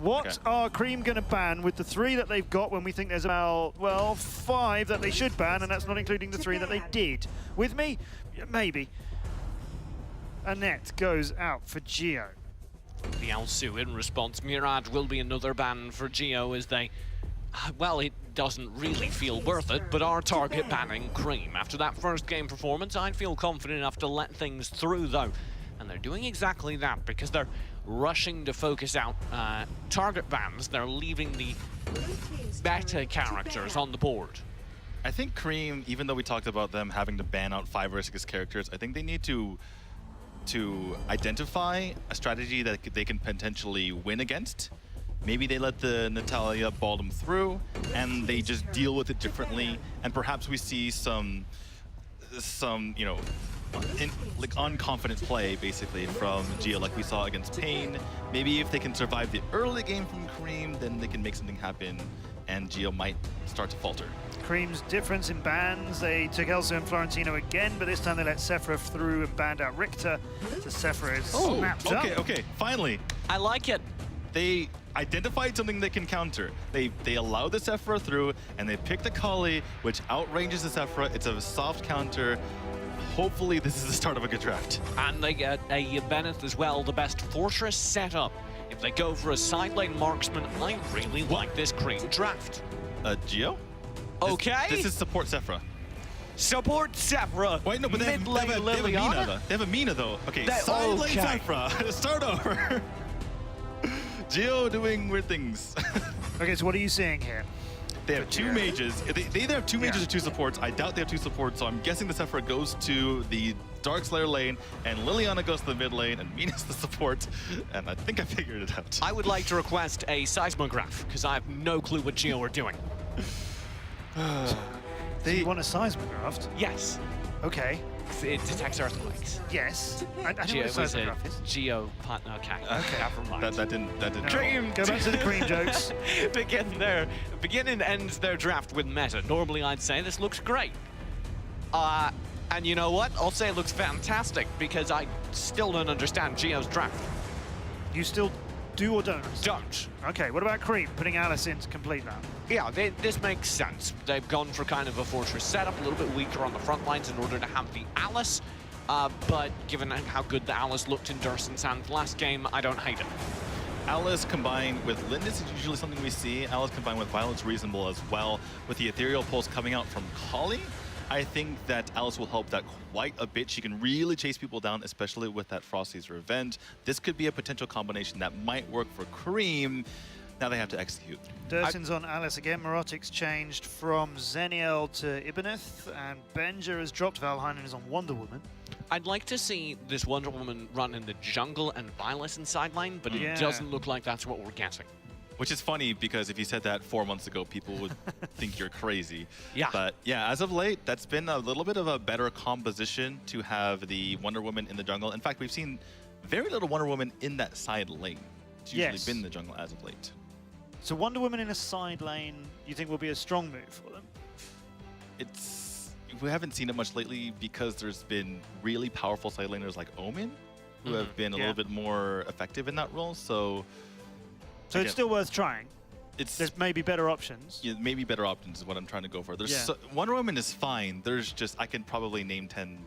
What are Cream going to ban with the 3 that they've got when we think there's about, well, 5 that they should ban, and that's not including the 3 that they did? With me? Maybe. Annette goes out for GeO. The Alsu in response. Mirage will be another ban for GeO as they... Well, it doesn't really feel worth it, but our target banning Cream. After that first game performance, I'd feel confident enough to let things through, though. And they're doing exactly that, because they're rushing to focus out target bans. They're leaving the better characters on the board. I think Cream, even though we talked about them having to ban out 5 or 6 characters, I think they need to identify a strategy that they can potentially win against. Maybe they let the Natalia ball them through, and they just deal with it differently. And perhaps we see some you know, like unconfident play basically from GeO, like we saw against Pain. Maybe if they can survive the early game from Cream, then they can make something happen, and GeO might start to falter. Cream's difference in bans, they took Elsa and Florentino again, but this time they let Sephora through and banned out Richter. So Sephora is snapped up. Okay, finally. I like it. They identified something they can counter. They allow the Sephora through, and they pick the Kali, which outranges the Sephora. It's a soft counter. Hopefully this is the start of a good draft. And they get a Bennett as well, the best Fortress setup. If they go for a side lane marksman, I really like this Cream draft. GeO? Okay. This is support Sephora. Support Sephora. Wait, no, but they have Mina though. They have a Mina though. Okay, side lane Sephora. Start over. GeO doing weird things. Okay, so what are you seeing here? They have 2 mages. They either have 2 mages or 2 supports. I doubt they have 2 supports, so I'm guessing the Sephora goes to the Darkslayer lane, and Liliana goes to the mid lane, and Mina's the support. And I think I figured it out. I would like to request a seismograph, because I have no clue what GeO are doing. So you want a seismograph? Yes. Okay. It detects earthquakes. Yes. I know what a GeO is a seismograph is. GeO partner. Okay. Never mind. That didn't. Cream. Go back to the Cream jokes. Begin and end their draft with meta. Normally I'd say this looks great. And you know what? I'll say it looks fantastic because I still don't understand GeO's draft. You still do or don't? Don't. Okay, what about Cream putting Alice in to complete that? Yeah, this makes sense. They've gone for kind of a Fortress setup, a little bit weaker on the front lines in order to have the Alice. But given how good the Alice looked in Durson's hand last game, I don't hate it. Alice combined with Lindis is usually something we see. Alice combined with Violet's reasonable as well. With the Ethereal Pulse coming out from Kali, I think that Alice will help that quite a bit. She can really chase people down, especially with that Frosty's Revenge. This could be a potential combination that might work for Cream. Now they have to execute. Durson's on Alice again. Mirotic's changed from Zeniel to Ibanez, and Benja has dropped. Valheinen is on Wonder Woman. I'd like to see this Wonder Woman run in the jungle and Violet in sideline, but it doesn't look like that's what we're getting. Which is funny, because if you said that 4 months ago, people would think you're crazy. Yeah. But yeah, as of late, that's been a little bit of a better composition to have the Wonder Woman in the jungle. In fact, we've seen very little Wonder Woman in that side lane. It's usually been the jungle as of late. So Wonder Woman in a side lane, you think will be a strong move for them? We haven't seen it much lately because there's been really powerful side laners like Omen, who have been a little bit more effective in that role. So it's still worth trying. There's maybe better options. Yeah, maybe better options is what I'm trying to go for. There's Wonder Woman is fine. There's just, I can probably name 10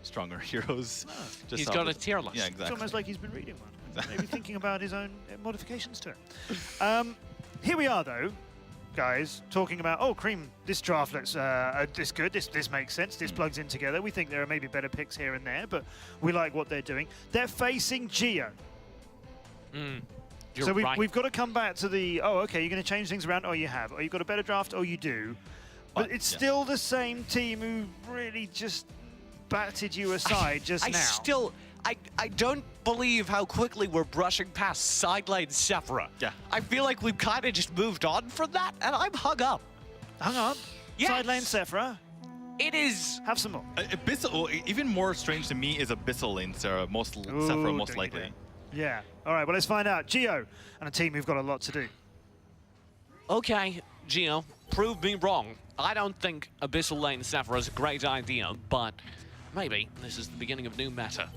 stronger heroes. He's got a tier list. Yeah, exactly. It's almost like he's been reading one. Maybe thinking about his own modifications to it. Here we are, though, guys, talking about, oh, Cream, this draft looks this good. This makes sense. This plugs in together. We think there are maybe better picks here and there, but we like what they're doing. They're facing GeO. So we've got to come back to the, oh, okay, you're going to change things around, or you have, or you've got a better draft, or you do. But it's still the same team who really just batted you aside now. I don't believe how quickly we're brushing past side lane Sephora. Yeah. I feel like we've kind of just moved on from that, and I'm hung up. Hung up? Yes. Side lane Sephora? It is. Have some more. Abyssal, even more strange to me is Abyssal lane Sephora, most likely. Yeah. All right, well, let's find out. GeO and a team who've got a lot to do. Okay, GeO, prove me wrong. I don't think Abyssal lane Sephora is a great idea, but maybe this is the beginning of new meta.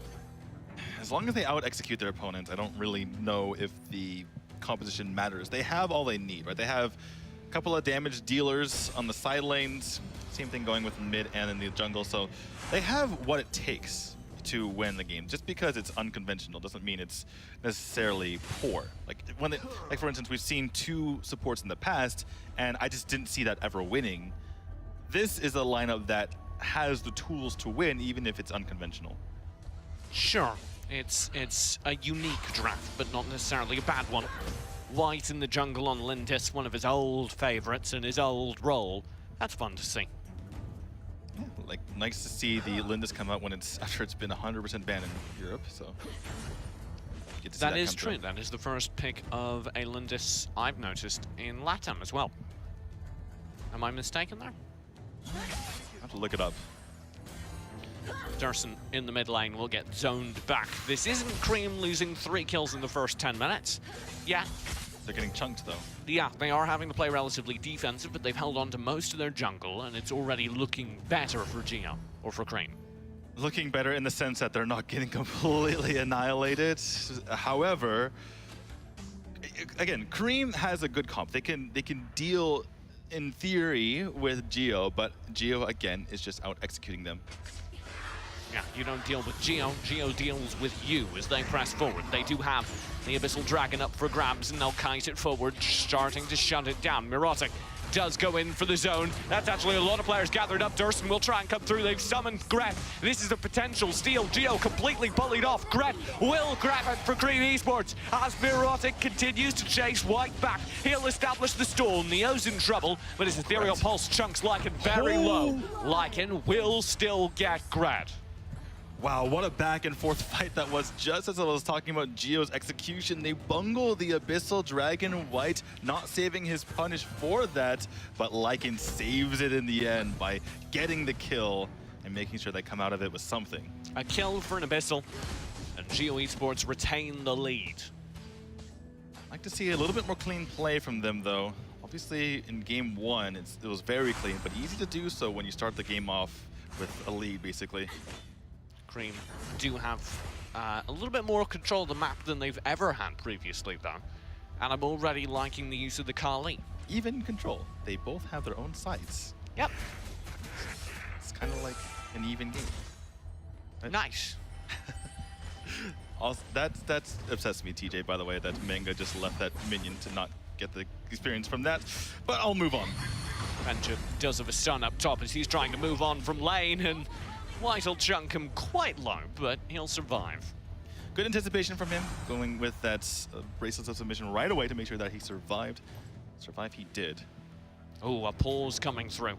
As long as they out-execute their opponents, I don't really know if the composition matters. They have all they need, right? They have a couple of damage dealers on the side lanes, same thing going with mid and in the jungle, so they have what it takes to win the game. Just because it's unconventional doesn't mean it's necessarily poor. Like for instance, we've seen 2 supports in the past, and I just didn't see that ever winning. This is a lineup that has the tools to win, even if it's unconventional. Sure, it's a unique draft, but not necessarily a bad one. White in the jungle on Lindis, one of his old favorites in his old role. That's fun to see. Yeah, like nice to see the Lindis come out when after it's been 100% banned in Europe. So get to see that is come true. through. That is the first pick of a Lindis I've noticed in LATAM as well. Am I mistaken there? I have to look it up. Durson in the mid lane will get zoned back. This isn't Cream losing 3 kills in the first 10 minutes. Yeah. They're getting chunked though. Yeah, they are having to play relatively defensive, but they've held on to most of their jungle, and it's already looking better for GeO, or for Cream. Looking better in the sense that they're not getting completely annihilated. However, again, Cream has a good comp. They can deal in theory with GeO, but GeO again is just out executing them. Yeah, you don't deal with GeO. GeO deals with you as they press forward. They do have the Abyssal Dragon up for grabs, and they'll kite it forward, starting to shut it down. Mirotic does go in for the zone. That's actually a lot of players gathered up. Durson will try and come through. They've summoned Gret. This is a potential steal. GeO completely bullied off. Gret will grab it for Green Esports as Mirotic continues to chase White back. He'll establish the stall. Neo's in trouble, but his Ethereal Pulse chunks Lycan very low. Lycan will still get Gret. Wow, what a back and forth fight that was. Just as I was talking about GeO's execution, they bungle the Abyssal Dragon White, not saving his punish for that, but Lycan saves it in the end by getting the kill and making sure they come out of it with something. A kill for an Abyssal, and GeO Esports retain the lead. I'd like to see a little bit more clean play from them though. Obviously in game 1, it was very clean, but easy to do so when you start the game off with a lead basically. Cream do have a little bit more control of the map than they've ever had previously, though. And I'm already liking the use of the Kali. Even control. They both have their own sites. Yep. It's kind of like an even game. Right? Nice. Also, that's obsessed me, TJ, by the way, that Manga just left that minion to not get the experience from that. But I'll move on. Venture does have a stun up top as he's trying to move on from lane, and White will chunk him quite low, but he'll survive. Good anticipation from him, going with that bracelets of submission right away to make sure that he survived. Survive he did. Oh, a pause coming through.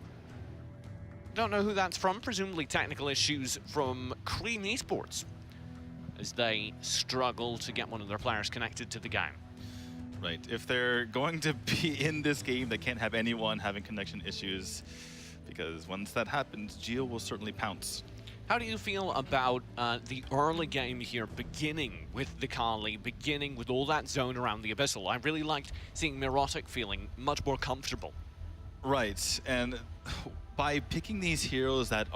Don't know who that's from, presumably technical issues from Cream Esports, as they struggle to get one of their players connected to the game. Right, if they're going to be in this game, they can't have anyone having connection issues, because once that happens, GeO will certainly pounce. How do you feel about the early game here, beginning with the Kali, beginning with all that zone around the Abyssal? I really liked seeing Mirotic feeling much more comfortable. Right, and by picking these heroes that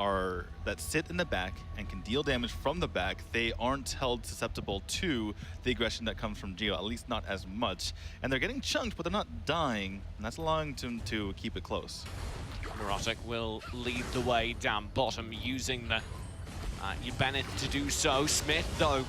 sit in the back and can deal damage from the back, they aren't held susceptible to the aggression that comes from GeO, at least not as much. And they're getting chunked, but they're not dying, and that's allowing them to keep it close. Mirotic will lead the way down bottom using the Bennett to do so. Smith, though,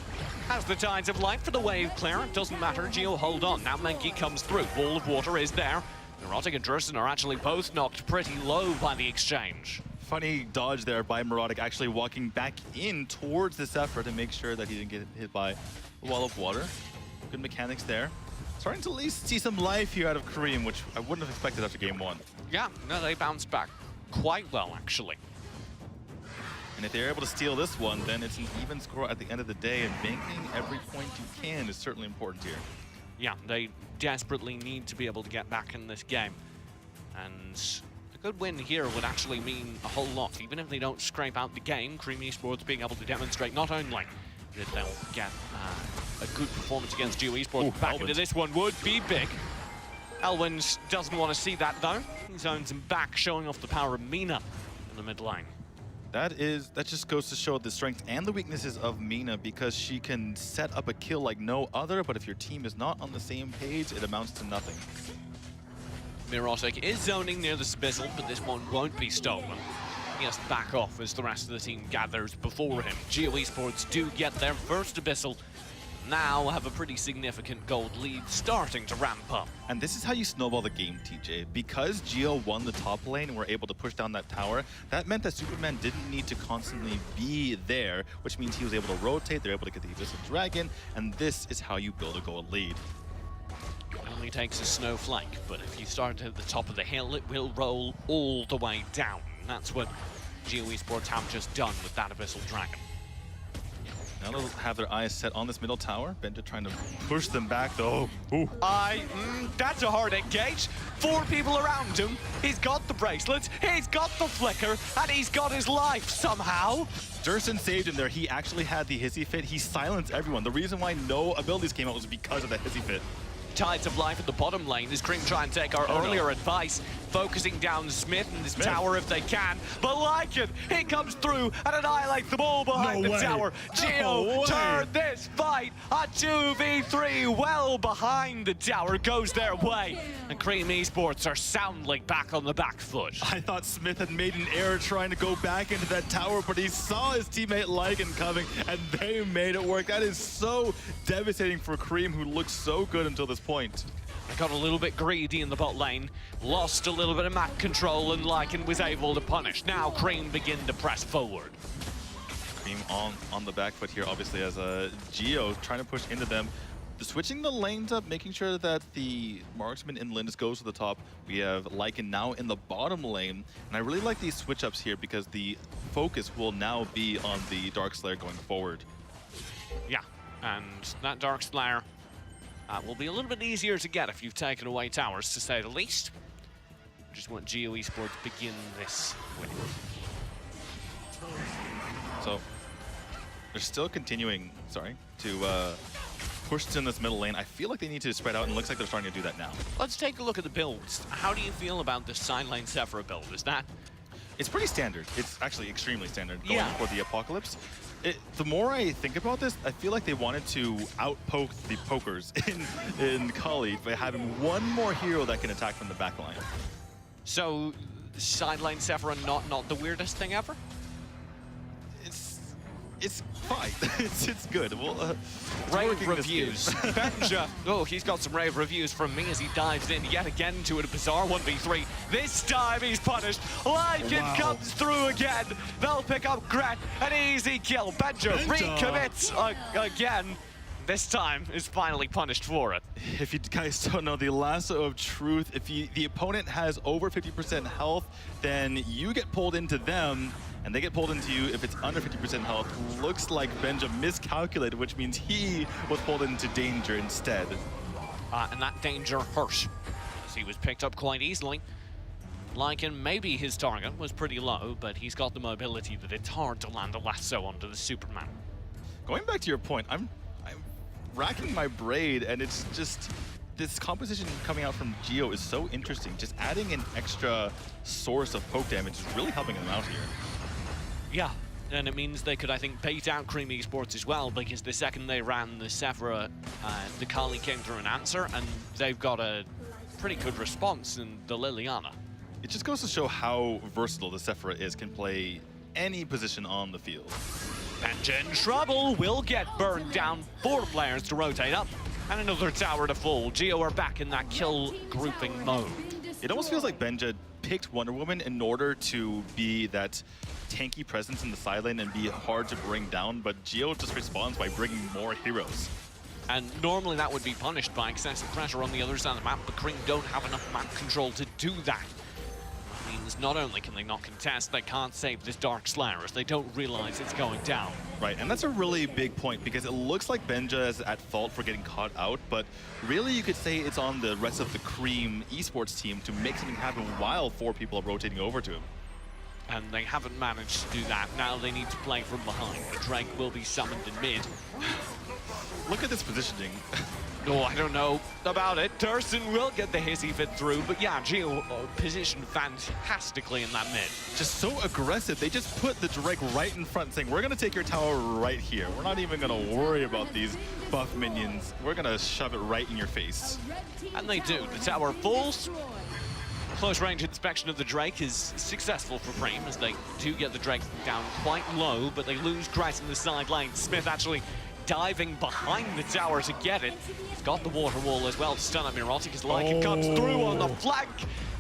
has the Tides of Light for the wave clear. It doesn't matter. GeO hold on. Now Menki comes through. Wall of water is there. Mirotic and Durson are actually both knocked pretty low by the exchange. Funny dodge there by Mirotic, actually walking back in towards this effort to make sure that he didn't get hit by a wall of water. Good mechanics there. Starting to at least see some life here out of Kareem, which I wouldn't have expected after game 1. Yeah, no, they bounced back quite well, actually. And if they're able to steal this one, then it's an even score at the end of the day, and banking every point you can is certainly important here. Yeah, they desperately need to be able to get back in this game. And a good win here would actually mean a whole lot. Even if they don't scrape out the game, Cream Esports being able to demonstrate not only that they'll get a good performance against GeO Esports, back into this one would be big. Elwins doesn't want to see that, though. He zones him back, showing off the power of Mina in the mid lane. That just goes to show the strength and the weaknesses of Mina, because she can set up a kill like no other, but if your team is not on the same page, it amounts to nothing. Mirotic is zoning near the Abyssal, but this one won't be stolen. He has to back off as the rest of the team gathers before him. GeO Esports do get their first Abyssal. Now have a pretty significant gold lead starting to ramp up. And this is how you snowball the game, TJ. Because GeO won the top lane and were able to push down that tower, that meant that Superman didn't need to constantly be there, which means he was able to rotate, they're able to get the Abyssal Dragon, and this is how you build a gold lead. It only takes a snowflake, but if you start at the top of the hill, it will roll all the way down. And that's what GeO Esports have just done with that Abyssal Dragon. Now they'll have their eyes set on this middle tower. Benta trying to push them back, though. Ooh. That's a hard engage. 4 people around him. He's got the bracelets, he's got the flicker, and he's got his life somehow. Durson saved him there. He actually had the hissy fit. He silenced everyone. The reason why no abilities came out was because of the hissy fit. Tides of life at the bottom lane as Cream try and take our earlier advice, focusing down Smith in this tower if they can. But Lycan, he comes through and annihilates them all behind the tower. GeO turn this fight a 2v3 well behind the tower, goes their way. And Cream Esports are soundly back on the back foot. I thought Smith had made an error trying to go back into that tower, but he saw his teammate Lycan coming and they made it work. That is so devastating for Cream, who looked so good until this point. They got a little bit greedy in the bot lane, lost a little bit of map control, and Lycan was able to punish. Now Cream begin to press forward. Cream on the back foot here, obviously, as GeO trying to push into them. Switching the lanes up, making sure that the marksman in Lindis goes to the top. We have Lycan now in the bottom lane, and I really like these switch ups here because the focus will now be on the Darkslayer going forward. Yeah, and that Darkslayer will be a little bit easier to get if you've taken away towers, to say the least. Just want GeO Esports begin this with. So they're still continuing, to push in this middle lane. I feel like they need to spread out, and it looks like they're starting to do that now. Let's take a look at the builds. How do you feel about this side lane Sephira build? Is that... It's pretty standard. It's actually extremely standard going for the Apocalypse. The more I think about this, I feel like they wanted to outpoke the pokers in Kali by having one more hero that can attack from the back line. So, side lane Sephira not the weirdest thing ever? It's fine. it's good. Well, rave reviews. Benja, he's got some rave reviews from me as he dives in yet again to a bizarre 1v3. This time he's punished. Lycan comes through again. They'll pick up Gret. An easy kill. Benja recommits again. This time is finally punished for it. If you guys don't know, the lasso of truth, if the opponent has over 50% health, then you get pulled into them, and they get pulled into you if it's under 50% health. Looks like Benja miscalculated, which means he was pulled into danger instead. And that danger hurt, as he was picked up quite easily. Lycan, maybe his target was pretty low, but he's got the mobility that it's hard to land a lasso onto the Superman. Going back to your point, I'm racking my brain, and it's just... This composition coming out from GeO is so interesting. Just adding an extra source of poke damage is really helping them out here. Yeah, and it means they could, I think, bait out Cream Esports as well, because the second they ran the Sephira, the Kali came through an answer, and they've got a pretty good response in the Liliana. It just goes to show how versatile the Sephira is, can play any position on the field. Benja in trouble, will get burned down. 4 players to rotate up, and another tower to fall. GeO are back in that kill grouping mode. It almost feels like Benja picked Wonder Woman in order to be that tanky presence in the side lane and be hard to bring down, but GeO just responds by bringing more heroes. And normally that would be punished by excessive pressure on the other side of the map, but Cream don't have enough map control to do that. That means not only can they not contest, they can't save this Darkslayer as they don't realize it's going down. Right, and that's a really big point because it looks like Benja is at fault for getting caught out, but really you could say it's on the rest of the Cream Esports team to make something happen while 4 people are rotating over to him. And they haven't managed to do that. Now they need to play from behind. The Drake will be summoned in mid. Look at this positioning. No, I don't know about it. Durson will get the hissy fit through, but yeah, GeO positioned fantastically in that mid. Just so aggressive. They just put the Drake right in front saying, we're going to take your tower right here. We're not even going to worry about these buff minions. We're going to shove it right in your face. And they do. The tower falls. Close range inspection of the Drake is successful for Cream as they do get the Drake down quite low, but they lose Grace in the side lane. Smith actually diving behind the tower to get it. He's got the water wall as well to stun up Mirotic as Lycan comes through on the flank.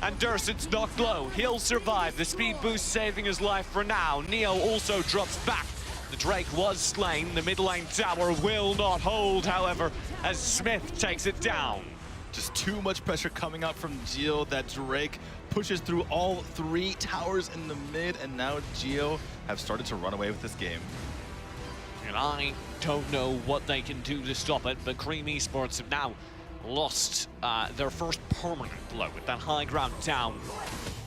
And Durson's knocked low. He'll survive. The speed boost saving his life for now. Neo also drops back. The Drake was slain. The mid lane tower will not hold, however, as Smith takes it down. Just too much pressure coming out from GeO. That Drake pushes through all 3 towers in the mid, and now GeO have started to run away with this game. And I don't know what they can do to stop it, but Cream Esports have now lost their first permanent blow with that high ground down.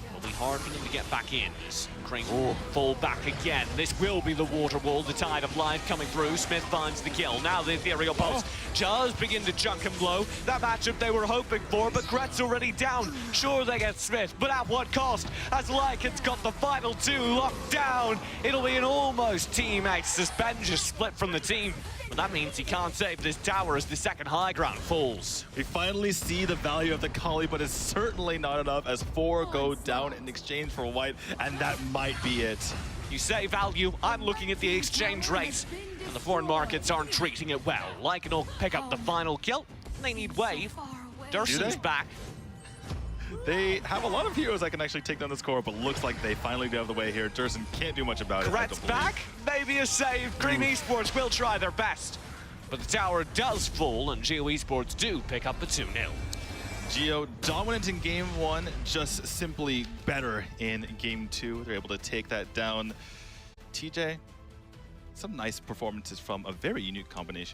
It'll be hard for them to get back in as Cream fall back again. This will be the water wall, the tide of life coming through. Smith finds the kill. Now the ethereal pulse does begin to chunk him low. That matchup they were hoping for, but Gret's already down. Sure, they get Smith, but at what cost? As Lycan's got the final 2 locked down. It'll be an almost teammate suspension split from the team. But that means he can't save this tower as the second high ground falls. We finally see the value of the Kali, but it's certainly not enough as 4 go down in exchange for white, and that might be it. You say value, I'm looking at the exchange rate, and the foreign markets aren't treating it well. Lycan will pick up the final kill. They need wave. Durson's back. They have a lot of heroes that can actually take down the score, but looks like they finally do have the way here. Durson can't do much about it. Gret's back, maybe a save. Cream Esports will try their best. But the tower does fall, and GeO Esports do pick up the 2-0. GeO dominant in game 1, just simply better in game 2. They're able to take that down. TJ, some nice performances from a very unique combination.